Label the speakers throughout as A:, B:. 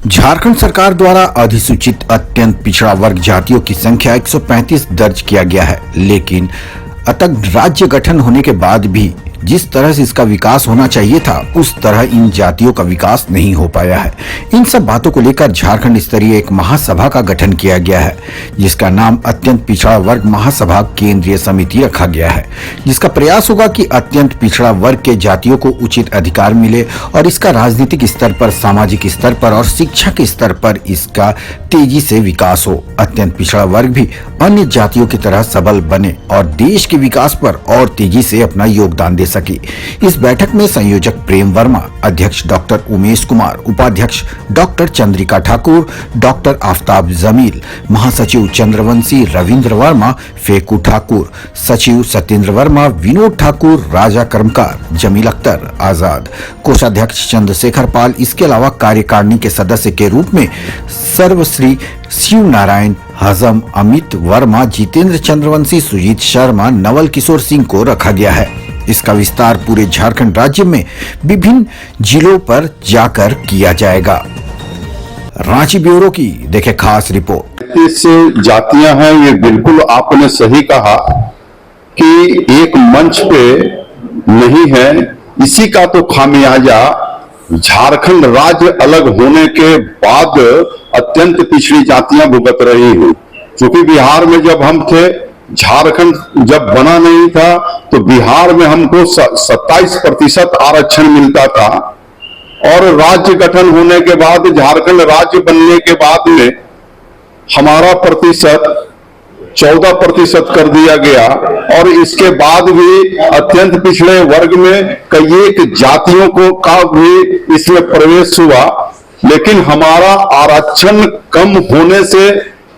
A: झारखंड सरकार द्वारा अधिसूचित अत्यंत पिछड़ा वर्ग जातियों की संख्या 135 दर्ज किया गया है, लेकिन अतः राज्य गठन होने के बाद भी जिस तरह से इसका विकास होना चाहिए था उस तरह इन जातियों का विकास नहीं हो पाया है। इन सब बातों को लेकर झारखंड स्तरीय एक महासभा का गठन किया गया है, जिसका नाम अत्यंत पिछड़ा वर्ग महासभा केंद्रीय समिति रखा गया है, जिसका प्रयास होगा कि अत्यंत पिछड़ा वर्ग के जातियों को उचित अधिकार मिले और इसका राजनीतिक स्तर पर, सामाजिक स्तर पर और शिक्षा के स्तर पर इसका तेजी से विकास हो। अत्यंत पिछड़ा वर्ग भी अन्य जातियों की तरह सबल बने और देश के विकास पर और तेजी से अपना योगदान दे सके। इस बैठक में संयोजक प्रेम वर्मा, अध्यक्ष डॉक्टर उमेश कुमार, उपाध्यक्ष डॉक्टर चंद्रिका ठाकुर, डॉक्टर आफ्ताब जमील, महासचिव चंद्रवंशी रविंद्र वर्मा, फेकू ठाकुर, सचिव सत्येंद्र वर्मा, विनोद ठाकुर, राजा कर्मकार, जमील अख्तर आजाद, कोषाध्यक्ष चंद्रशेखर पाल, इसके अलावा कार्यकारिणी के सदस्य के रूप में सर्वश्री शिव नारायण, हजम, अमित वर्मा, जितेंद्र चंद्रवंशी, सुजीत शर्मा, नवल किशोर सिंह को रखा गया है। इसका विस्तार पूरे झारखंड राज्य में विभिन्न जिलों पर जाकर किया जाएगा। रांची ब्यूरो की देखे खास रिपोर्ट।
B: इस जातियां हैं, ये बिल्कुल आपने सही कहा कि एक मंच पे नहीं है। इसी का तो खामियाजा झारखंड राज्य अलग होने के बाद अत्यंत पिछड़ी जातियां भुगत रही हैं। क्योंकि बिहार में जब हम थे, झारखंड जब बना नहीं था, तो बिहार में हमको 27% आरक्षण मिलता था और राज्य गठन होने के बाद, झारखंड राज्य बनने के बाद में हमारा प्रतिशत 14% कर दिया गया और इसके बाद भी अत्यंत पिछड़े वर्ग में कई एक जातियों को का भी इसमें प्रवेश हुआ। लेकिन हमारा आरक्षण कम होने से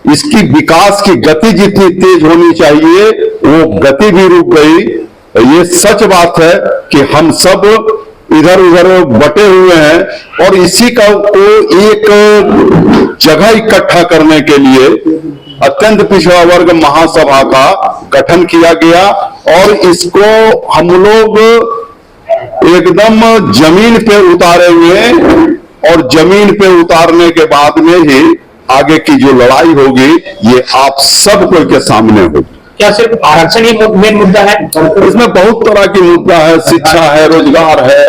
B: इसकी विकास की गति जितनी तेज होनी चाहिए वो गति भी रुक गई। ये सच बात है कि हम सब इधर उधर बटे हुए हैं और इसी का को एक जगह इकट्ठा करने के लिए अत्यंत पिछड़ा वर्ग महासभा का गठन किया गया और इसको हम लोग एकदम जमीन पे उतारेंगे और जमीन पे उतारने के बाद में ही आगे की जो लड़ाई होगी ये आप सब कोई के सामने होगी।
C: क्या सिर्फ आरक्षण ही मेन मुद्दा है?
B: इसमें बहुत तरह की मुद्दा है, शिक्षा है, रोजगार है,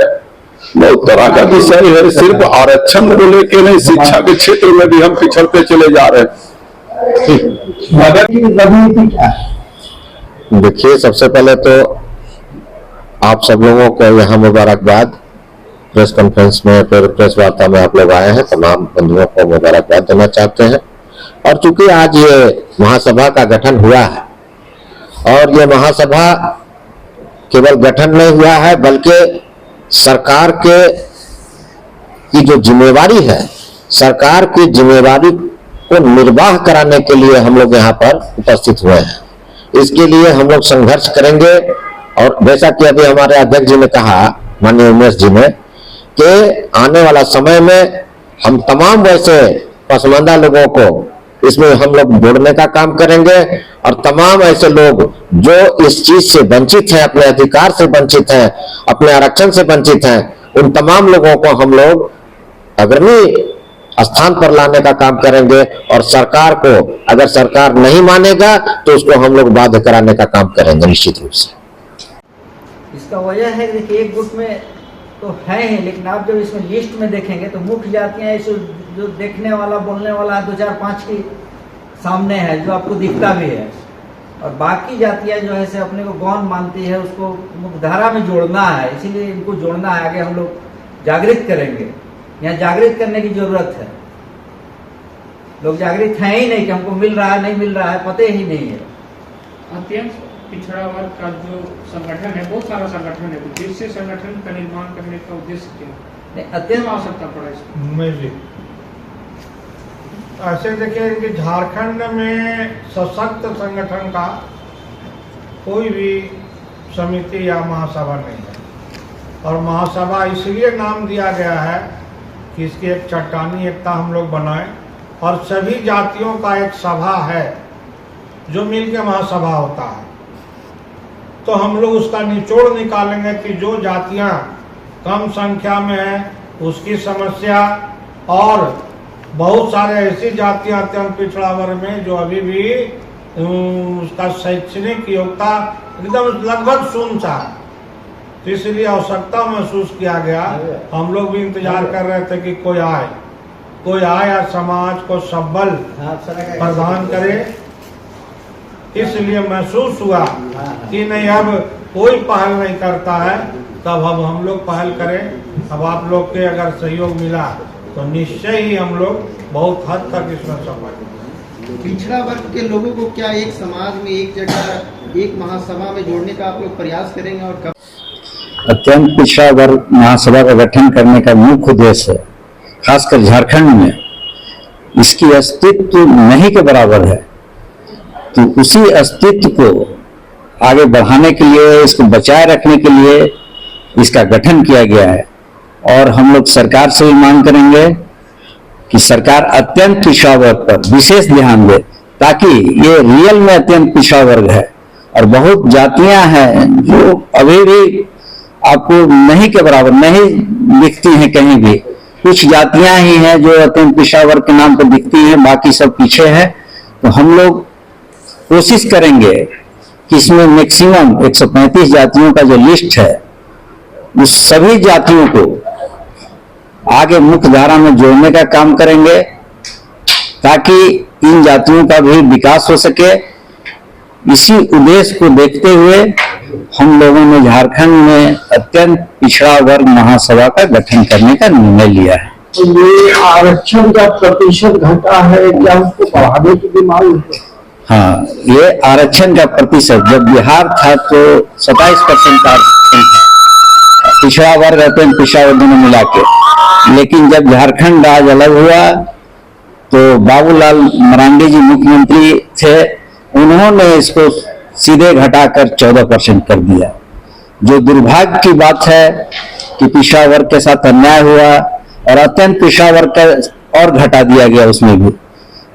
B: बहुत तरह का विषय है। सिर्फ आरक्षण को लेके नहीं, शिक्षा के क्षेत्र में भी हम पिछड़ते चले जा रहे हैं।
D: देखिए, सबसे पहले तो आप सब लोगों को यहाँ मुबारकबाद। प्रेस कॉन्फ्रेंस में, प्रेस वार्ता में आप लोग आए हैं, तमाम बंधुओं को मुबारकबाद देना चाहते हैं। और चूंकि आज ये महासभा का गठन हुआ है और ये महासभा केवल गठन नहीं हुआ है बल्कि सरकार के की जो जिम्मेवारी है, सरकार की जिम्मेवारी को निर्वाह कराने के लिए हम लोग यहाँ पर उपस्थित हुए हैं। इसके लिए हम लोग संघर्ष करेंगे और जैसा कि अभी हमारे अध्यक्ष जी ने कहा, माननीय उमेश जी ने, कि आने वाला समय में हम तमाम वैसे पसमानदा लोगों को इसमें हम लोग जोड़ने का काम करेंगे और तमाम ऐसे लोग जो इस चीज से वंचित हैं, अपने अधिकार से वंचित हैं, अपने आरक्षण से वंचित हैं, उन तमाम लोगों को हम लोग अग्रणी स्थान पर लाने का काम करेंगे और सरकार को, अगर सरकार नहीं मानेगा तो उसको हम लोग बाध्य कराने का काम करेंगे निश्चित रूप से।
E: इसका वजह है कि एक गुट में तो है ही, लेकिन आप जब इसमें लिस्ट में देखेंगे तो मुख्य जातियां इस जो देखने वाला, बोलने वाला 2, 4, 5 की सामने है, जो आपको दिखता भी है, और बाकी जातियां जो है से अपने को गौण मानती है, उसको मुख्यधारा में जोड़ना है। इसीलिए इनको जोड़ना है। आगे हम लोग जागृत करेंगे। यहाँ जागृत करने की जरूरत है। लोग जागृत हैं ही नहीं कि हमको मिल रहा है, नहीं मिल रहा है, पता ही नहीं है।
C: अत्यंत पिछड़ा वर्ग का जो संगठन है, बहुत सारा संगठन है, जिससे संगठन का निर्माण करने का उद्देश्य क्या है? अत्यंत आवश्यकता पड़ा इसमें।
F: ऐसे देखिए कि झारखंड में सशक्त संगठन का कोई भी समिति या महासभा नहीं है और महासभा इसलिए नाम दिया गया है कि इसकी एक चट्टानी एकता हम लोग बनाएं और सभी जातियों का एक सभा है जो मिलकर महासभा होता है। तो हम लोग उसका निचोड़ निकालेंगे कि जो जातियां कम संख्या में हैं उसकी समस्या और बहुत सारे ऐसी जातियां अत्यंत पिछड़ा वर्ग में जो अभी भी उसका शैक्षणिक योग्यता एकदम लगभग शून्य है। तो इसलिए आवश्यकता महसूस किया गया, हम लोग भी इंतजार कर रहे थे कि कोई आए या समाज को सबल प्रदान करे। इसलिए महसूस हुआ कि नहीं, अब कोई पहल नहीं करता है, तब हम लोग पहल करें। अब आप लोग के अगर सहयोग मिला तो निश्चय ही हम लोग बहुत हद तक इसमें सफल।
G: पिछड़ा वर्ग के लोगों को क्या एक समाज में, एक जगह, एक महासभा में जोड़ने का आप लोग प्रयास करेंगे और कब?
H: अत्यंत पिछड़ा वर्ग महासभा का गठन करने का मुख्य उद्देश्य है, खासकर झारखंड में इसकी अस्तित्व नहीं के बराबर है। तो उसी अस्तित्व को आगे बढ़ाने के लिए, इसको बचाए रखने के लिए इसका गठन किया गया है। और हम लोग सरकार से भी मांग करेंगे कि सरकार अत्यंत पिछड़ा वर्ग पर विशेष ध्यान दे, ताकि ये रियल में अत्यंत पिछड़ा वर्ग है। और बहुत जातियां हैं जो अभी भी आपको नहीं के बराबर नहीं दिखती हैं कहीं भी। कुछ जातियां ही हैं जो अत्यंत पिछड़ा वर्ग के नाम पर दिखती हैं, बाकी सब पीछे है। तो हम लोग कोशिश करेंगे कि इसमें मैक्सिमम 135 जातियों का जो लिस्ट है, उस सभी जातियों को आगे मुख्य धारा में जोड़ने का काम करेंगे, ताकि इन जातियों का भी विकास हो सके। इसी उद्देश्य को देखते हुए हम लोगों ने झारखंड में अत्यंत पिछड़ा वर्ग महासभा का गठन करने का निर्णय लिया है।
I: तो ये आरक्षण का प्रतिशत घटा है, क्या उसको बढ़ाने की भी मांग है?
H: हाँ, ये आरक्षण का प्रतिशत जब बिहार था तो 27% आरक्षण था, पिछड़ा वर्ग अत्यंत पिछड़ा वर्ग दोनों मिला के। लेकिन जब झारखंड राज्य अलग हुआ तो बाबूलाल मरांडी जी मुख्यमंत्री थे, उन्होंने इसको सीधे घटाकर 14% कर दिया। जो दुर्भाग्य की बात है कि पिछड़ा वर्ग के साथ अन्याय हुआ और अत्यंत पिछड़ा वर्ग का और घटा दिया गया उसमें भी।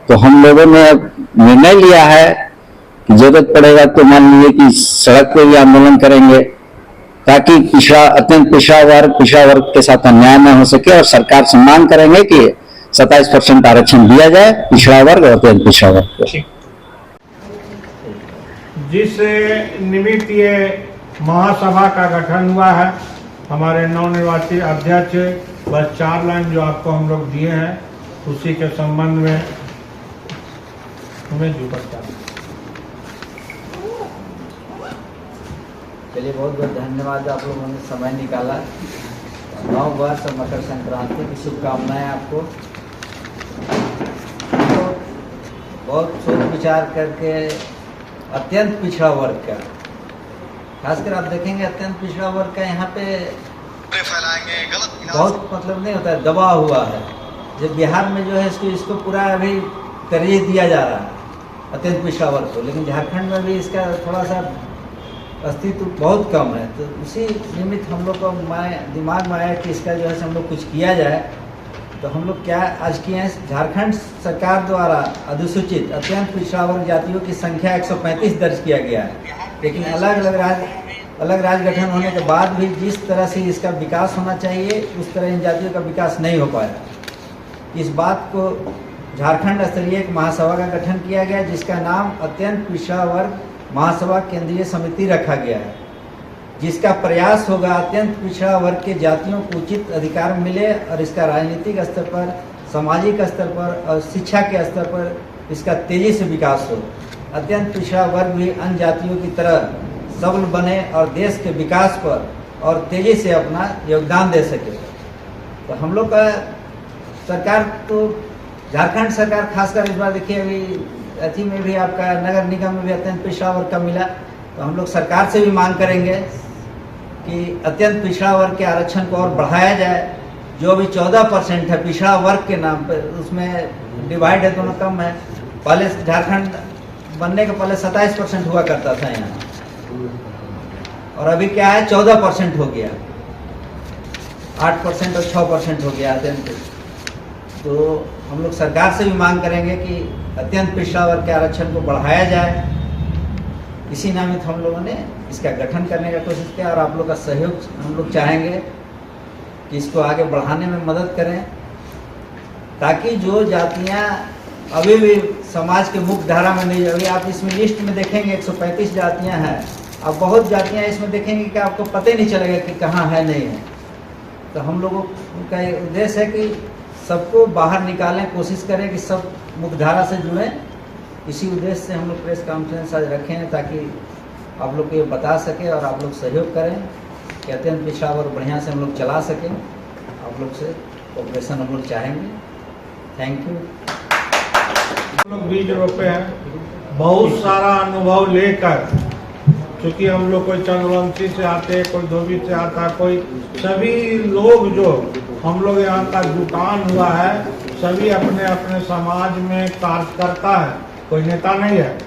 H: तो हम लोगों ने निर्णय लिया है कि जरूरत पड़ेगा तो मान लीजिए कि सड़क पे भी आंदोलन करेंगे, ताकि अत्यंत पिछड़ा वर्ग के साथ अन्याय न हो सके। और सरकार से मांग करेंगे कि 27% आरक्षण दिया जाए पिछड़ा वर्ग और अत्यंत पिछड़ा वर्ग को।
F: जिस निमित्त ये महासभा का गठन हुआ है, हमारे नवनिर्वाचित अध्यक्ष बस 4 लाइन जो आपको हम लोग दिए हैं, उसी के संबंध में हमें
E: चलिए, बहुत बहुत धन्यवाद, आप लोगों ने समय निकाला। नव वर्ष और मकर संक्रांति की शुभकामनाएं आपको। तो बहुत सोच विचार करके अत्यंत पिछड़ा वर्ग का, खासकर आप देखेंगे अत्यंत पिछड़ा वर्ग का यहाँ पे बहुत मतलब नहीं होता है, दबा हुआ है। जब बिहार में जो है इसको पूरा अभी तरजीह दिया जा रहा है अत्यंत पिछड़ा वर्ग को, लेकिन झारखंड में भी इसका थोड़ा सा अस्तित्व बहुत कम है। तो उसी निमित्त हम लोग को दिमाग में आया कि इसका जो है हम लोग कुछ किया जाए। तो हम लोग क्या आज किए हैं, झारखंड सरकार द्वारा अधिसूचित अत्यंत पिछड़ा वर्ग जातियों की संख्या 135 दर्ज किया गया है। लेकिन अलग राज्य गठन होने के बाद भी जिस तरह से इसका विकास होना चाहिए, उस तरह इन जातियों का विकास नहीं हो पाया। इस बात को झारखंड स्तरीय एक महासभा का गठन किया गया, जिसका नाम अत्यंत पिछड़ा वर्ग महासभा केंद्रीय समिति रखा गया है, जिसका प्रयास होगा अत्यंत पिछड़ा वर्ग के जातियों को उचित अधिकार मिले और इसका राजनीतिक स्तर पर, सामाजिक स्तर पर और शिक्षा के स्तर पर इसका तेजी से विकास हो। अत्यंत पिछड़ा वर्ग भी अन्य जातियों की तरह सबल बने और देश के विकास पर और तेजी से अपना योगदान दे सके। तो हम लोग का सरकार, तो झारखंड सरकार खासकर इस बार देखिए, अभी अथी में भी आपका नगर निगम में भी अत्यंत पिछड़ा वर्ग का मिला। तो हम लोग सरकार से भी मांग करेंगे कि अत्यंत पिछड़ा वर्ग के आरक्षण को और बढ़ाया जाए। जो भी 14% है पिछड़ा वर्ग के नाम पर, उसमें डिवाइड है, दोनों कम है। पहले झारखंड बनने के पहले 27% हुआ करता था यहाँ, और अभी क्या है 14% हो गया, 8% और 6% हो गया अत्यंत। तो हम लोग सरकार से भी मांग करेंगे कि अत्यंत पिछड़ा वर्ग के आरक्षण को बढ़ाया जाए। इसी नामित हम लोगों ने इसका गठन करने का कोशिश किया और आप लोग का सहयोग हम लोग चाहेंगे कि इसको आगे बढ़ाने में मदद करें। ताकि जो जातियां अभी भी समाज के मुख्य धारा में नहीं, अभी आप इसमें लिस्ट में देखेंगे 135 जातियां हैं, अब बहुत जातियां इसमें देखेंगे कि आपको पता ही नहीं चलेगा कि कहाँ है नहीं है। तो हम लोगों का उद्देश्य है कि सबको बाहर निकालें, कोशिश करें कि सब मुख्यधारा से जुड़ें। इसी उद्देश्य से हम लोग प्रेस कॉन्फ्रेंस आज रखे हैं ताकि आप लोग को ये बता सके और आप लोग सहयोग करें कि अत्यंत पिछड़ा वर्ग बढ़िया से हम लोग चला सकें। आप लोग से कोऑपरेशन हम लोग चाहेंगे। Thank you.
F: हम लोग बीज रोपे हैं, बहुत सारा अनुभव लेकर, क्योंकि हम लोग कोई चंद्रवंशी से आते हैं, कोई धोबी से आता है, कोई सभी लोग जो हम लोग यहाँ का जुटान हुआ है, सभी अपने अपने समाज में कार्य करता है, कोई नेता नहीं है।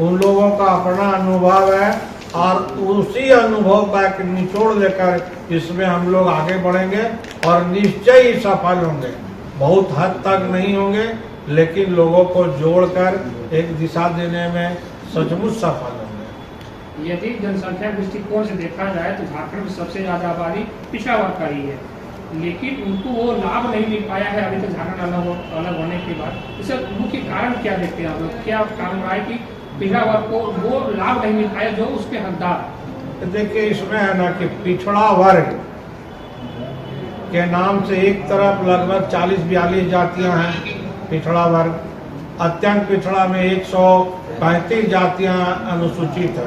F: उन लोगों का अपना अनुभव है और उसी अनुभव का एक निचोड़ लेकर इसमें हम लोग आगे बढ़ेंगे और निश्चय ही सफल होंगे। बहुत हद तक नहीं होंगे, लेकिन लोगों को जोड़कर एक दिशा देने में सचमुच सफल होंगे।
C: यदि जनसंख्या दृष्टिकोण से देखा जाए तो झारखंड में सबसे ज्यादा आबादी पिछड़ा वर्ग का ही है, लेकिन उनको वो लाभ नहीं मिल पाया है अभी तक झारखंड अलग होने के बाद। इसका मुख्य कारण क्या देखते हैं आप लोग? क्या कारण रहा है कि पिछड़ा वर्ग को वो लाभ नहीं मिल पाया जो उसके हकदार?
F: देखिए, इसमें है ना कि पिछड़ा वर्ग के नाम से एक तरफ लगभग 40-42 जातियां हैं पिछड़ा वर्ग, अत्यंत पिछड़ा में 135 जातियां अनुसूचित है।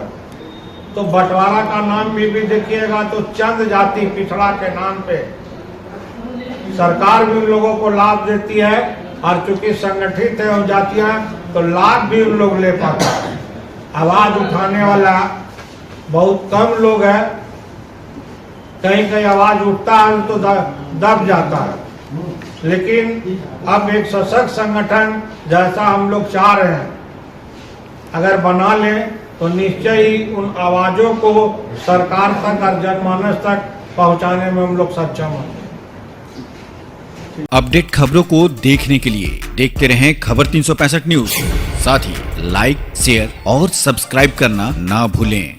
F: तो बंटवारा का नाम भी देखिएगा तो चंद जाति पिछड़ा के नाम पे सरकार भी उन लोगों को लाभ देती है, और चूंकि संगठित है वो जातियां तो लाभ भी उन लोग ले पाता है। आवाज उठाने वाला बहुत कम लोग है, कहीं कहीं आवाज उठता है तो दब जाता है। लेकिन अब एक सशक्त संगठन जैसा हम लोग चाह रहे हैं अगर बना लें तो निश्चय ही उन आवाजों को सरकार तक और जनमानस तक पहुंचाने में हम लोग सक्षम होंगे।
J: अपडेट खबरों को देखने के लिए देखते रहें खबर 365 न्यूज। साथ ही लाइक, शेयर और सब्सक्राइब करना ना भूलें।